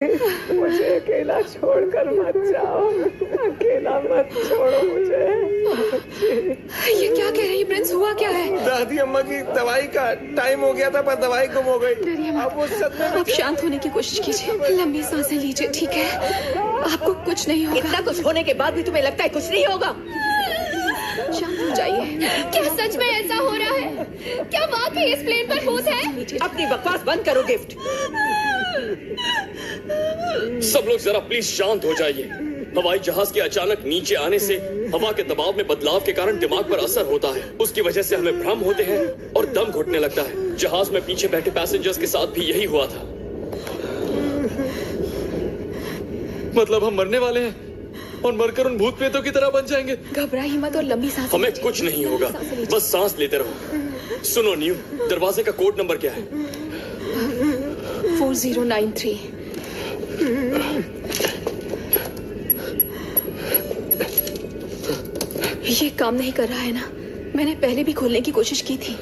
मुझे अकेला छोड़कर मत जाओ, अकेला मत छोड़ो मुझे। ये क्या कह रही है प्रिंस? हुआ क्या है? दादी अम्मा की दवाई का टाइम हो गया था पर दवाई गुम हो गई। अब वो सदमे में आप शांत होने की कोशिश कीजिए, लंबी सांसें लीजिए, ठीक है? आपको कुछ नहीं होगा। इतना कुछ होने के बाद भी तुम्हें लगता है कुछ नहीं होगा? शांत हो जाइए। क्या सच में ऐसा हो रहा है? क्या वाकई इस प्लेन पर भूत है? अपनी बकवास बंद करो गिफ्ट। सब लोग जरा प्लीज शांत हो जाइए। हवाई जहाज के अचानक नीचे आने से हवा के दबाव में बदलाव के कारण दिमाग पर असर होता है। उसकी वजह से हमें भ्रम होते हैं और दम घुटने लगता है। जहाज में पीछे बैठे पैसेंजर्स के साथ भी यही हुआ था। मतलब हम मरने वाले हैं और मरकर उन भूत प्रेतों की तरह बन जाएंगे। घबराइए मत और लंबी सांसें हमें लीजिए। कुछ नहीं होगा, सांसें लीजिए। बस सांस लेते रहो। सुनो न्यू, दरवाजे का कोड नंबर क्या है? 4093। ये काम नहीं कर रहा है ना? मैंने पहले भी खोलने की कोशिश की थी,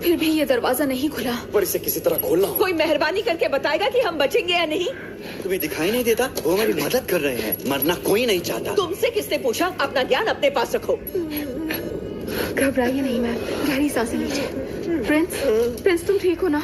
फिर भी ये दरवाजा नहीं खुला। पर इसे किसी तरह खोलना होगा। कोई मेहरबानी करके बताएगा कि हम बचेंगे या नहीं? तुम्हें दिखाई नहीं देता? वो हमारी मदद कर रहे हैं। मरना कोई नहीं चाहता। तुमसे किसने पूछा? अपना ध्यान अपने पास रखो। घबराइए नहीं मैम, गहरी सांसें लीजिए। प्रिंस तुम ठीक हो ना?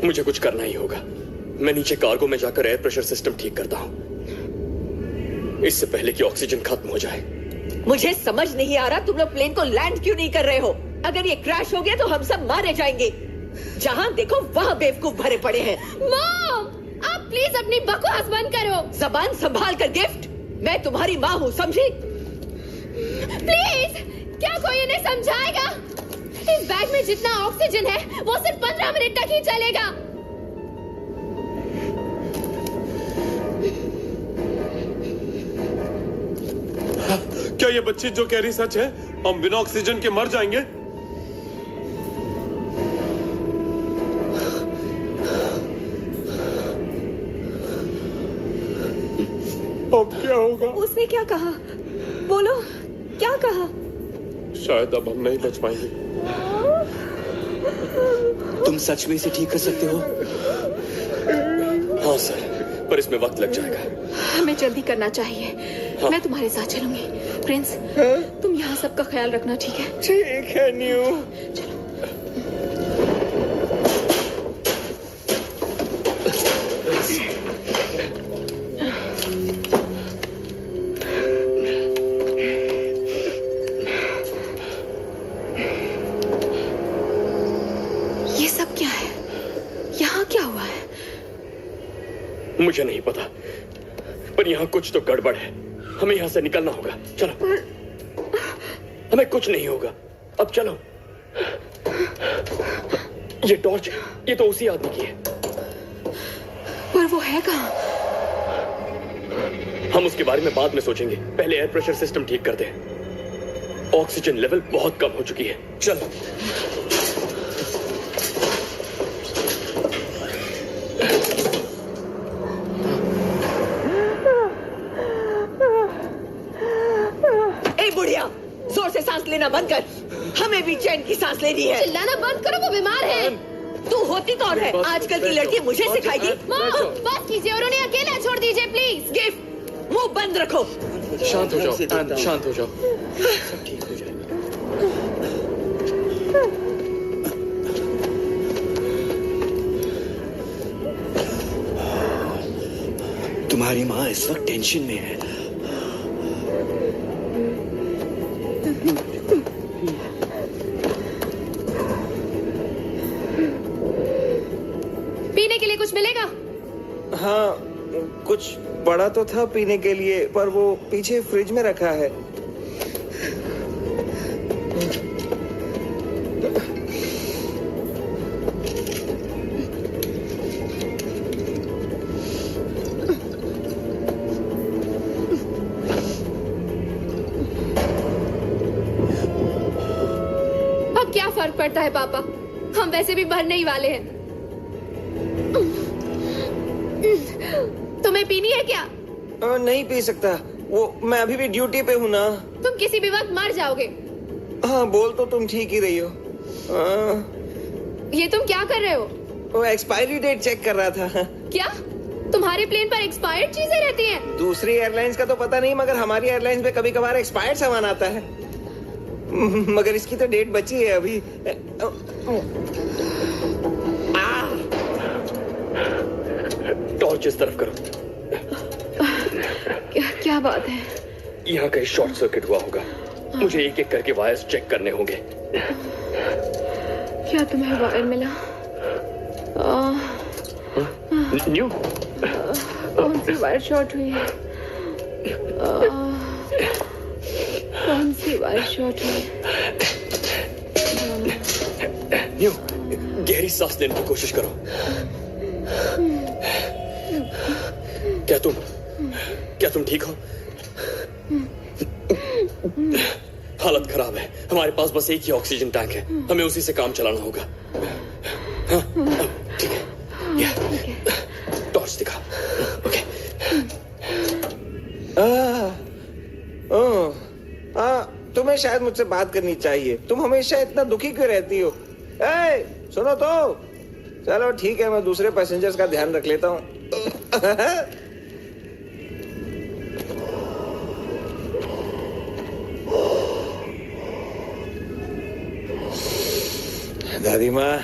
मुझे कुछ करना ही होगा। मैं नीचे कार्गो में जाकर एयर प्रेशर सिस्टम ठीक करता हूँ, इससे पहले कि ऑक्सीजन खत्म हो जाए। मुझे समझ नहीं आ रहा तुम लोग प्लेन को लैंड क्यों नहीं कर रहे हो? अगर ये क्रैश हो गया तो हम सब मारे जाएंगे। जहाँ देखो वहाँ बेवकूफ भरे पड़े हैं। मॉम, आप प्लीज अपनी बकवास बंद करो। जबान संभाल कर गिफ्ट। मैं तुम्हारी माँ हूँ, समझी? प्लीज, क्या कोई इन्हें समझाएगा? इस बैग में जितना ऑक्सीजन है वो सिर्फ 15 मिनट तक ही चलेगा। क्या ये बच्ची जो कह रही सच है? हम बिना ऑक्सीजन के मर जाएंगे? अब क्या होगा? उसने क्या कहा? बोलो, क्या कहा? शायद अब हम नहीं बच पाएंगे। तुम सच में इसे ठीक कर सकते हो? हाँ सर, पर इसमें वक्त लग जाएगा। हमें जल्दी करना चाहिए। मैं तुम्हारे साथ चलूंगी। प्रिंस, तुम यहाँ सबका ख्याल रखना, ठीक है? ठीक है न्यू। चलो। ये सब क्या है? यहाँ क्या हुआ है? मुझे नहीं पता, पर यहाँ कुछ तो गड़बड़ है। हमें यहाँ से निकलना होगा। चलो, हमें कुछ नहीं होगा। अब चलो। ये टॉर्च, ये तो उसी आदमी की है। पर वो है कहाँ? हम उसके बारे में बाद में सोचेंगे। पहले एयर प्रेशर सिस्टम ठीक कर दें। ऑक्सीजन लेवल बहुत कम हो चुकी है। चलो। बुढ़िया, जोर से सांस लेना बंद कर। हमें भी चैन की सांस लेनी है। चिल्लाना बंद करो, वो बीमार है। तू होती कौन है? आजकल की लड़की मुझे सिखाएगी? मॉम, बस कीजिए और उन्हें अकेला छोड़ दीजिए प्लीज। गिफ्ट, मुंह बंद रखो। शांत हो जाओ, शांत हो जाओ। सब ठीक हो जाएगा। तुम्हारी माँ इस वक्त टेंशन में है। पीने के लिए कुछ मिलेगा? हाँ, कुछ पड़ा तो था पीने के लिए, पर वो पीछे फ्रिज में रखा है। अब क्या फर्क पड़ता है पापा, हम वैसे भी मरने ही वाले हैं। तुम्हें पीनी है क्या? नहीं पी सकता। वो मैं अभी भी ड्यूटी पे हूँ ना। तुम किसी भी वक्त मर जाओगे। हाँ, बोल तो तुम ठीक ही रही हो। ये तुम क्या कर रहे हो? वो एक्सपायरी डेट चेक कर रहा था। क्या तुम्हारे प्लेन पर एक्सपायर्ड चीजें रहती हैं? दूसरी एयरलाइंस का तो पता नहीं, मगर हमारी एयरलाइंस में कभी कभार एक्सपायर्ड सामान आता है। मगर इसकी तो डेट बची है अभी। टॉर्च इस तरफ करो। क्या बात है? यहाँ कहीं शॉर्ट सर्किट हुआ होगा। मुझे एक एक करके वायर्स चेक करने होंगे। क्या तुम्हें वायर मिला? न्यू कौन सी वायर शॉर्ट हुई है? कौन सी वायर शॉर्ट हुई है? न्यू गहरी सांस लेने की कोशिश करो। क्या तुम ठीक हो? हालत खराब है। हमारे पास बस एक ही ऑक्सीजन टैंक है, हमें उसी से काम चलाना होगा। हाँ, ठीक है। टॉर्च दिखा। ओके। तुम्हें शायद मुझसे बात करनी चाहिए। तुम हमेशा इतना दुखी क्यों रहती हो? सुनो तो। चलो ठीक है, मैं दूसरे पैसेंजर्स का ध्यान रख लेता हूँ। दादी माँ,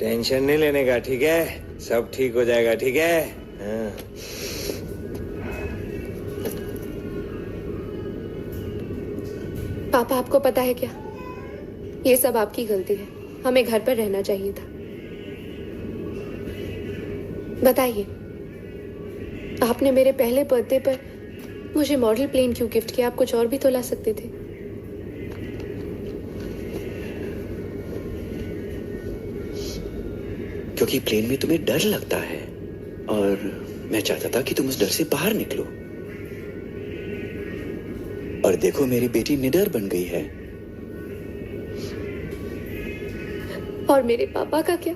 टेंशन नहीं लेने का, ठीक है? सब ठीक हो जाएगा, ठीक है? हाँ। पापा, आपको पता है क्या? ये सब आपकी गलती है। हमें घर पर रहना चाहिए था। बताइए, आपने मेरे पहले बर्थडे पर मुझे मॉडल प्लेन क्यों गिफ्ट किया? आप कुछ और भी तो ला सकते थे। क्योंकि प्लेन में तुम्हें डर लगता है और मैं चाहता था कि तुम उस डर से बाहर निकलो। और देखो, मेरी बेटी निडर बन गई है। और मेरे पापा का क्या?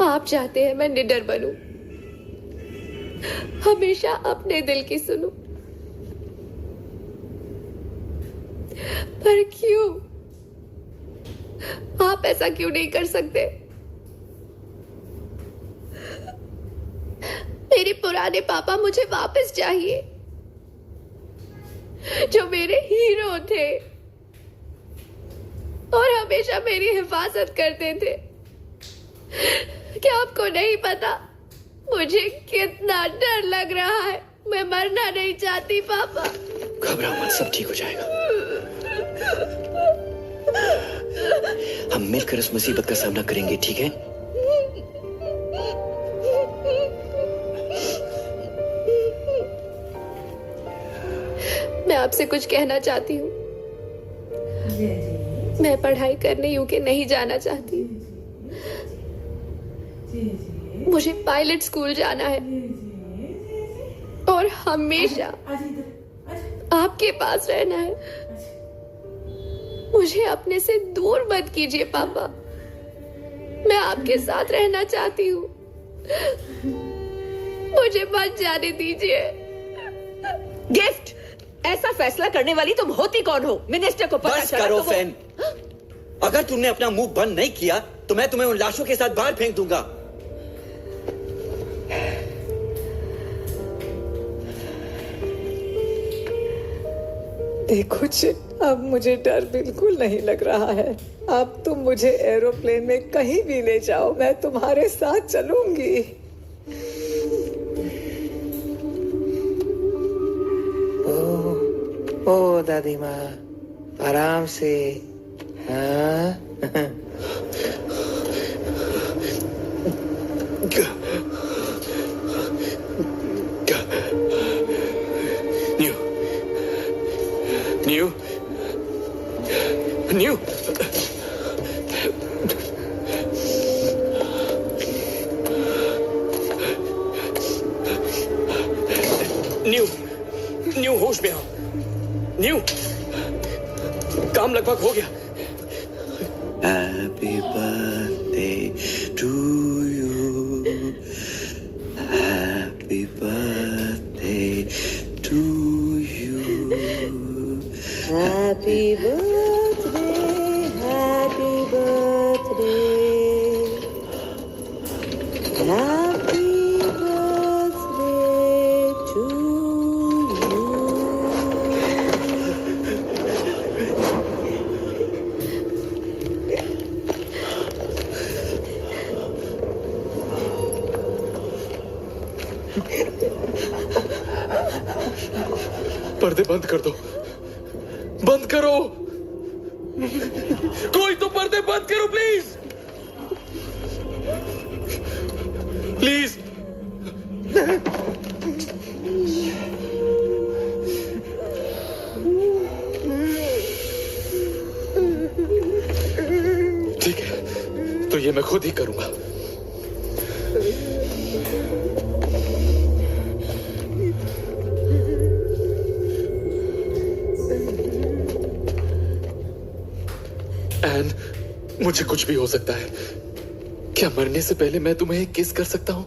आप चाहते हैं मैं निडर बनूं, हमेशा अपने दिल की सुनूं, पर क्यों? आप ऐसा क्यों नहीं कर सकते? मेरे पुराने पापा मुझे वापस चाहिए, जो मेरे हीरो थे और हमेशा मेरी हिफाजत करते थे। क्या आपको नहीं पता मुझे कितना डर लग रहा है? मैं मरना नहीं चाहती पापा। घबराओ मत, सब ठीक हो जाएगा। हम मिलकर इस मुसीबत का सामना करेंगे, ठीक है? मैं आपसे कुछ कहना चाहती हूँ। मैं पढ़ाई करने यूके नहीं जाना चाहती। मुझे पायलट स्कूल जाना है और हमेशा आपके पास रहना है। मुझे अपने से दूर मत कीजिए पापा। मैं आपके साथ रहना चाहती हूँ। मुझे मत जाने दीजिए। गिफ्ट, ऐसा फैसला करने वाली तुम होती कौन हो? मिनिस्टर को पता बस चला करो तो फैन। अगर तुमने अपना मुंह बंद नहीं किया तो मैं तुम्हें उन लाशों के साथ बाहर फेंक दूंगा। देखो चिट, अब मुझे डर बिल्कुल नहीं लग रहा है। अब तुम मुझे एरोप्लेन में कहीं भी ले जाओ, मैं तुम्हारे साथ चलूंगी। ओ दादी माँ, आराम से। हाँ। न्यू, न्यू, न्यू, न्यू होश में आओ। न्यू, काम लगभग हो गया। Happy birthday to you. Happy birthday to you. Happy birthday, happy birthday. Happy birthday to you. पर्दे बंद कर दो, बंद करो, कोई तो पर्दे बंद करो प्लीज, प्लीज। ठीक है, तो ये मैं खुद ही करूंगा। एन, मुझे कुछ भी हो सकता है। क्या मरने से पहले मैं तुम्हें एक किस कर सकता हूं?